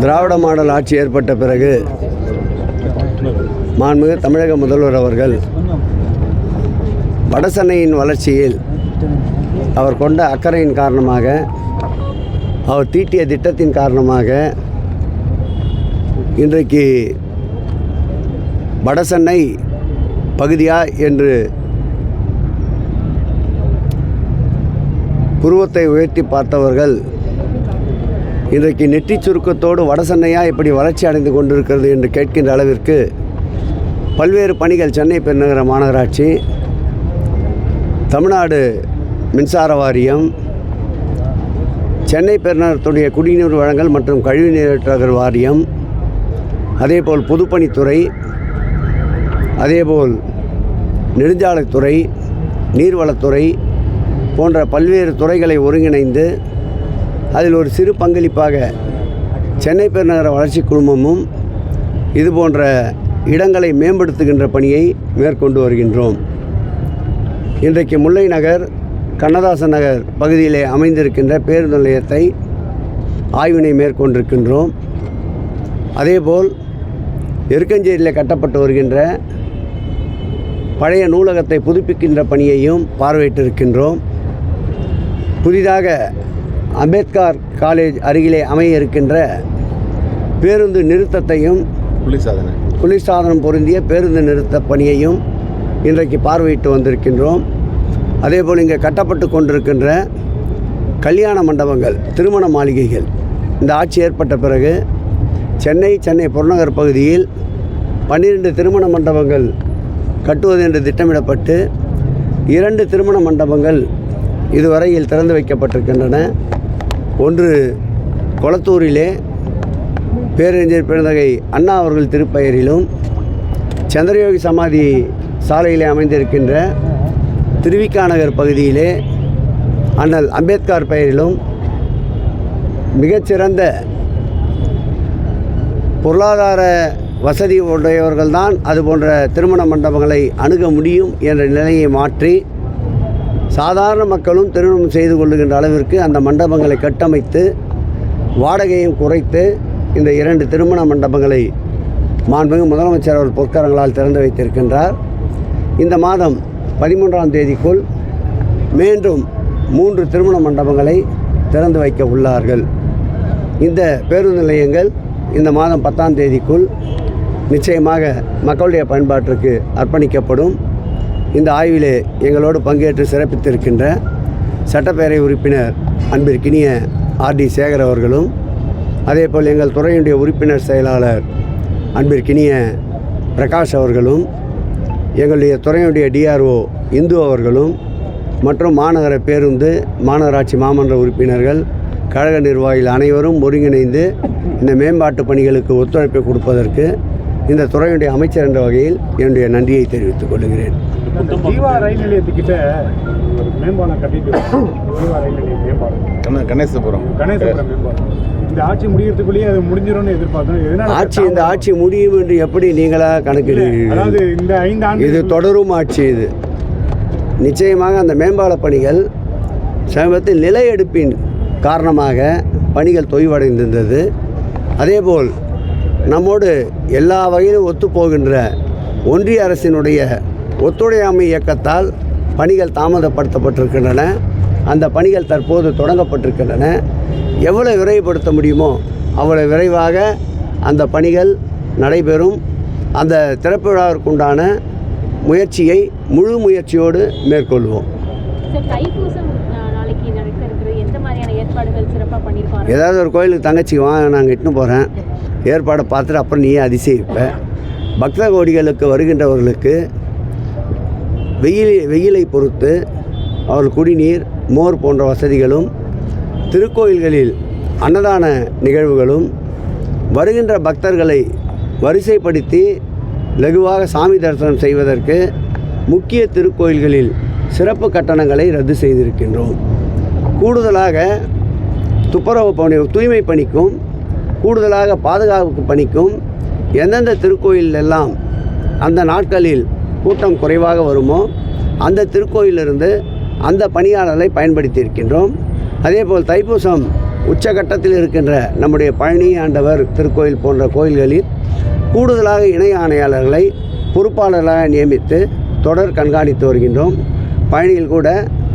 திராவிட model ஆட்சி ஏற்பட்ட பிறகு மாண்புமிகு தமிழக முதல்வர் அவர்கள் வடசென்னையின் வளர்ச்சியில் அவர் கொண்ட அக்கறையின் காரணமாக, அவர் தீட்டிய திட்டத்தின் காரணமாக இன்றைக்கு வடசென்னை பகுதியா என்று புருவத்தை உயர்த்தி பார்த்தவர்கள் இன்றைக்கு நெற்றி சுருக்கத்தோடு வடசென்னையா இப்படி வளர்ச்சி அடைந்து கொண்டிருக்கிறது என்று கேட்கின்ற அளவிற்கு பல்வேறு பணிகள் சென்னை பெருநகர மாநகராட்சி, தமிழ்நாடு மின்சார வாரியம், சென்னை பெருநகரத்துடைய குடிநீர் வழங்கல் மற்றும் கழிவுநீரேற்றங்கள் வாரியம், அதேபோல் பொதுப்பணித்துறை, அதேபோல் நெடுஞ்சாலைத்துறை, நீர்வளத்துறை போன்ற பல்வேறு துறைகளை ஒருங்கிணைந்து அதில் ஒரு சிறு பங்களிப்பாக சென்னை பெருநகர வளர்ச்சி குழுமமும் இது போன்ற இடங்களை மேம்படுத்துகின்ற பணியை மேற்கொண்டு வருகின்றோம். இன்றைக்கு முல்லை நகர், கண்ணதாசன் நகர் பகுதியிலே அமைந்திருக்கின்ற பேருந்து நிலையத்தை ஆய்வினை மேற்கொண்டிருக்கின்றோம். அதேபோல் எருக்கஞ்சேரியில் கட்டப்பட்டு வருகின்ற பழைய நூலகத்தை புதுப்பிக்கின்ற பணியையும் பார்வையிட்டிருக்கின்றோம். புதிதாக அம்பேத்கர் காலேஜ் அருகிலே அமைய இருக்கின்ற பேருந்து நிறுத்தத்தையும், குளிர்சாதனம் பொருந்திய பேருந்து நிறுத்த பணியையும் இன்றைக்கு பார்வையிட்டு வந்திருக்கின்றோம். அதேபோல் இங்கே கட்டப்பட்டு கொண்டிருக்கின்ற கல்யாண மண்டபங்கள், திருமண மாளிகைகள் இந்த ஆட்சி ஏற்பட்ட பிறகு சென்னை புறநகர் பகுதியில் 12 திருமண மண்டபங்கள் கட்டுவது என்று திட்டமிடப்பட்டு 2 திருமண மண்டபங்கள் இதுவரையில் திறந்து வைக்கப்பட்டிருக்கின்றன. ஒன்று கொளத்தூரிலே பேரறிஞர் பெருந்தகை அண்ணா அவர்கள் திருப்பெயரிலும், சந்திரயோகி சமாதி சாலையிலே அமைந்திருக்கின்ற திருவிக்கா நகர் பகுதியிலே அண்ணல் அம்பேத்கர் பெயரிலும் மிகச்சிறந்த பொருளாதார வசதி உடையவர்கள்தான் அதுபோன்ற திருமண மண்டபங்களை அணுக முடியும் என்ற நிலையை மாற்றி சாதாரண மக்களும் திருமணம் செய்து கொள்ளுகின்ற அளவிற்கு அந்த மண்டபங்களை கட்டமைத்து வாடகையும் குறைத்து இந்த 2 திருமண மண்டபங்களை மாண்புமிகு முதலமைச்சர் அவர் பொற்கரங்களால் திறந்து வைத்திருக்கின்றார். இந்த மாதம் 13ஆம் தேதிக்குள் மீண்டும் 3 திருமண மண்டபங்களை திறந்து வைக்க உள்ளார்கள். இந்த பேருந்து நிலையங்கள் இந்த மாதம் 10ஆம் தேதிக்குள் நிச்சயமாக மக்களுடைய பயன்பாட்டிற்கு அர்ப்பணிக்கப்படும். இந்த ஆய்விலே எங்களோடு பங்கேற்று சிறப்பித்திருக்கின்ற சட்டப்பேரவை உறுப்பினர் அன்பிற்கினிய ஆர்டி சேகர் அவர்களும், அதேபோல் எங்கள் துறையினுடைய உறுப்பினர் செயலாளர் அன்பிற்கினிய பிரகாஷ் அவர்களும், எங்களுடைய துறையினுடைய டிஆர்ஓ இந்து அவர்களும் மற்றும் மாநகர பேருந்து மாநகராட்சி மாமன்ற உறுப்பினர்கள், கழக நிர்வாகிகள் அனைவரும் ஒருங்கிணைந்து இந்த மேம்பாட்டு பணிகளுக்கு ஒத்துழைப்பை கொடுப்பதற்கு இந்த துறையினுடைய அமைச்சர் என்ற வகையில் என்னுடைய நன்றியை தெரிவித்துக் கொள்கிறேன். ஜீவா ரயில் நிலையத்துக்கிட்ட மேம்பாலம் கட்டிட்டு ஜீவா ரயில் நிலையம் மேம்பாலம் கணேசபுரம் மேம்பாலம் இந்த ஆட்சி முடிகிறதுக்குள்ளேயே அது முடிஞ்சிடும்னு எதிர்பார்த்தோம். இந்த ஆட்சி முடியும் என்று எப்படி நீங்களாக கணக்கிடுவீர்கள்? அதாவது இந்த 5 ஆண்டு இது தொடரும் ஆட்சி. இது நிச்சயமாக அந்த மேம்பால பணிகள் சமீபத்தில் நில எடுப்பின் காரணமாக பணிகள் தொய்வடைந்திருந்தது. அதேபோல் நம்மோடு எல்லா வகையிலும் ஒத்துப்போகின்ற ஒன்றிய அரசினுடைய ஒத்துழையாமை இயக்கத்தால் பணிகள் தாமதப்படுத்தப்பட்டிருக்கின்றன. அந்த பணிகள் தற்போது தொடங்கப்பட்டிருக்கின்றன. எவ்வளவு விரைவுபடுத்த முடியுமோ அவ்வளவு விரைவாக அந்த பணிகள் நடைபெறும். அந்த திறப்பு விழாவிற்குண்டான முயற்சியை முழு முயற்சியோடு மேற்கொள்வோம். ஏதாவது ஒரு கோயிலுக்கு தங்கச்சி வாங்க, நாங்கள் இட்டுன்னு போகிறேன், ஏற்பாடை பார்த்துட்டு அப்புறம் நீயே அதிசயிப்ப. பக்த கோடிகளுக்கு வருகின்றவர்களுக்கு வெயிலை பொறுத்து அவர்கள் குடிநீர், மோர் போன்ற வசதிகளும், திருக்கோயில்களில் அன்னதான நிகழ்வுகளும், வருகின்ற பக்தர்களை வரிசைப்படுத்தி லகுவாக சாமி தரிசனம் செய்வதற்கு முக்கிய திருக்கோயில்களில் சிறப்பு கட்டணங்களை ரத்து செய்திருக்கின்றோம். கூடுதலாக துப்புரவு பணி, தூய்மை பணிக்கும், கூடுதலாக பாதுகாப்பு பணிக்கும் எந்தெந்த திருக்கோயில் எல்லாம் அந்த நாட்களில் கூட்டம் குறைவாக வருமோ அந்த திருக்கோயிலிருந்து அந்த பணியாளர்களை பயன்படுத்தி இருக்கின்றோம். அதேபோல் தைப்பூசம் உச்சகட்டத்தில் இருக்கின்ற நம்முடைய பழனி ஆண்டவர் திருக்கோயில் போன்ற கோயில்களில் கூடுதலாக இணை ஆணையாளர்களை பொறுப்பாளர்களாக நியமித்து தொடர் கண்காணித்து வருகின்றோம். பழனியில் கூட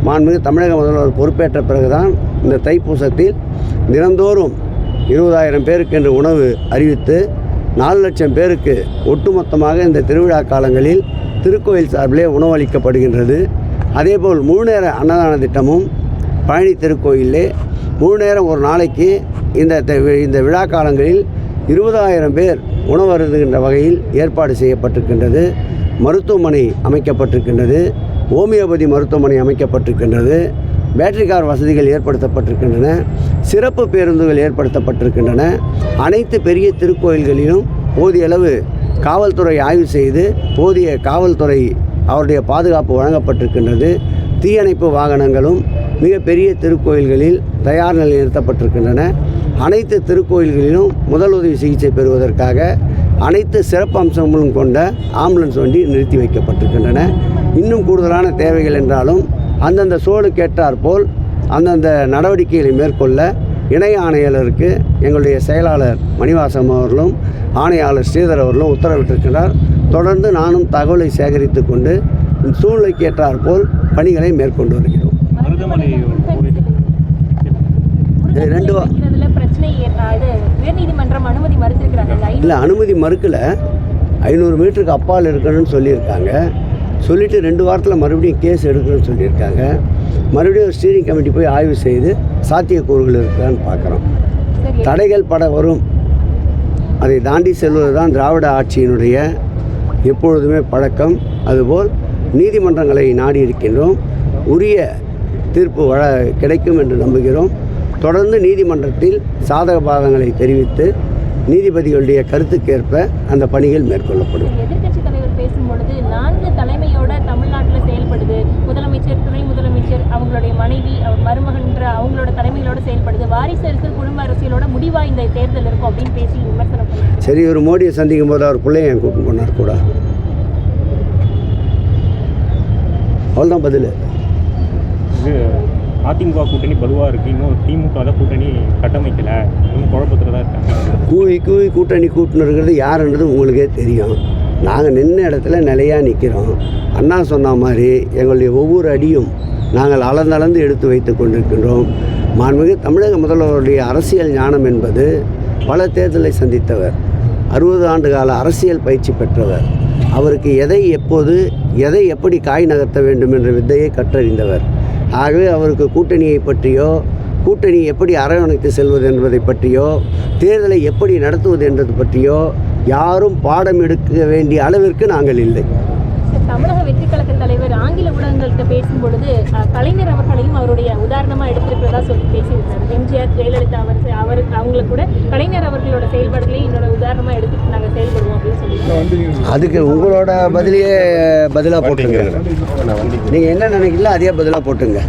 மாண்புமிகு தமிழக முதல்வர் பொறுப்பேற்ற பிறகுதான் இந்த தைப்பூசத்தில் தினந்தோறும் 20,000 பேருக்கு என்று உணவு அறிவித்து 4 லட்சம் பேருக்கு ஒட்டுமொத்தமாக இந்த திருவிழா காலங்களில் திருக்கோயில் சார்பிலே உணவளிக்கப்படுகின்றது. அதேபோல் முழு நேர அன்னதான திட்டமும் பழனி திருக்கோயிலே முழு நேரம் ஒரு நாளைக்கு இந்த விழா காலங்களில் 20,000 பேர் உணவருந்துகின்ற வகையில் ஏற்பாடு செய்யப்பட்டிருக்கின்றது. மருத்துவமனை அமைக்கப்பட்டிருக்கின்றது. ஹோமியோபதி மருத்துவமனை அமைக்கப்பட்டிருக்கின்றது. பேட்டரி கார் வசதிகள் ஏற்படுத்தப்பட்டிருக்கின்றன. சிறப்பு பேருந்துகள் ஏற்படுத்தப்பட்டிருக்கின்றன. அனைத்து பெரிய திருக்கோயில்களிலும் போதிய அளவு காவல்துறை ஆய்வு செய்து போதிய காவல்துறை அவருடைய பாதுகாப்பு வழங்கப்பட்டிருக்கின்றது. தீயணைப்பு வாகனங்களும் மிகப்பெரிய திருக்கோயில்களில் தயார் நிலையில் நிறுத்தப்பட்டிருக்கின்றன. அனைத்து திருக்கோயில்களிலும் முதலுதவி சிகிச்சை பெறுவதற்காக அனைத்து சிறப்பு அம்சங்களும் கொண்ட ஆம்புலன்ஸ் வண்டி நிறுத்தி வைக்கப்பட்டிருக்கின்றன. இன்னும் கூடுதலான தேவைகள் என்றாலும் அந்தந்த சூழலுக்கேற்றாற்போல் அந்தந்த நடவடிக்கைகளை மேற்கொள்ள இணை ஆணையாளருக்கு எங்களுடைய செயலாளர் மணிவாசம் அவர்களும் ஆணையாளர் ஸ்ரீதர் அவர்களும் உத்தரவிட்டிருக்கிறார். தொடர்ந்து நானும் தகவலை சேகரித்து கொண்டு சூழ்நிலைக்கு ஏற்றாற்போல் பணிகளை மேற்கொண்டு வருகிறோம். இல்லை, அனுமதி மறுக்கலை. 500 மீட்டருக்கு அப்பால் இருக்கணும்னு சொல்லியிருக்காங்க. சொல்லிவிட்டு 2 வாரத்தில் மறுபடியும் கேஸ் எடுக்கணும்னு சொல்லியிருக்காங்க. மறுபடியும் ஸ்டீரிங் கமிட்டி போய் ஆய்வு செய்து சாத்தியக்கூறுகள் இருக்கான்னு பார்க்குறோம். தடைகள் பட வரும். அதை தாண்டி செல்வது தான் திராவிட ஆட்சியினுடைய எப்பொழுதுமே பழக்கம். அதுபோல் நீதிமன்றங்களை நாடி இருக்கின்றோம். உரிய தீர்ப்பு கிடைக்கும் என்று நம்புகிறோம். தொடர்ந்து நீதிமன்றத்தில் சாதக பாதங்களை தெரிவித்து நீதிபதிகளுடைய கருத்துக்கேற்ப அந்த பணிகள் மேற்கொள்ளப்படும். எதிர்க்கட்சி தலைவர் பேசும்பொழுது 4 தலைமையோட தமிழ்நாட்டில் செயல்படுது. முதலமைச்சர், துணை முதலமைச்சர், அவங்களுடைய மனைவி, அவர் மருமகன்ற அவங்களோட தலைமையிலோட செயல்படுது. வாரிசு அரசியல், குடும்ப அரசியலோட முடிவா இந்த தேர்தல் இருக்கும் அப்படின்னு பேசி விமர்சனம் பண்ணார். சரி, ஒரு மோடியை சந்திக்கும் போது அவர் பிள்ளைய என் கூப்பிட்டு போனார் கூட. அவ்வளோதான் பதில். இது அதிமுக கூட்டணி பலுவாக இருக்குது. இன்னும் திமுக தான் கூட்டணி கட்டமைக்கலை. இன்னும் குழப்பத்தில் தான் இருக்காங்க. கூவி கூட்டணி கூட்டணி இருக்கிறது யாருன்றது உங்களுக்கே தெரியும். நாங்கள் நின்ன இடத்துல நிலையாக நிற்கிறோம். அண்ணா சொன்ன மாதிரி எங்களுடைய ஒவ்வொரு அடியும் நாங்கள் அளந்தளந்து எடுத்து வைத்து கொண்டிருக்கின்றோம். மாண்புமிகு தமிழக முதல்வருடைய அரசியல் ஞானம் என்பது பல தேர்தலை சந்தித்தவர், 60 ஆண்டு கால அரசியல் பயிற்சி பெற்றவர். அவருக்கு எதை எப்போது எதை எப்படி காய் நகர்த்த வேண்டும் என்ற வித்தையை கற்றறிந்தவர். ஆகவே அவருக்கு கூட்டணியை பற்றியோ, கூட்டணி எப்படி அரவணைத்து செல்வது என்பதை பற்றியோ, தேர்தலை எப்படி நடத்துவது என்பது பற்றியோ யாரும் பாடம் எடுக்க வேண்டிய அளவிற்கு நாங்கள் இல்லை. தமிழக வெற்றி கழக தலைவர் ஆங்கில ஊடகங்கள்கிட்ட பேசும்பொழுது கலைஞர் அவர்களையும் அவருடைய உதாரணமாக எடுத்திருக்கிறதா சொல்லி பேசியிருக்காரு. எம்ஜிஆர், ஜெயலலிதா அவங்களுக்கு கூட கலைஞர் அவர்களோட செயல்பாடுகளையும் என்னோட உதாரணமாக எடுத்துட்டு நாங்கள் செயல்படுவோம் அப்படின்னு சொல்லி. அதுக்கு உங்களோட பதிலையே பதிலாக போட்டுங்க. நீங்கள் என்ன நினைக்கிறீங்களோ அதே பதிலாக போட்டுங்க.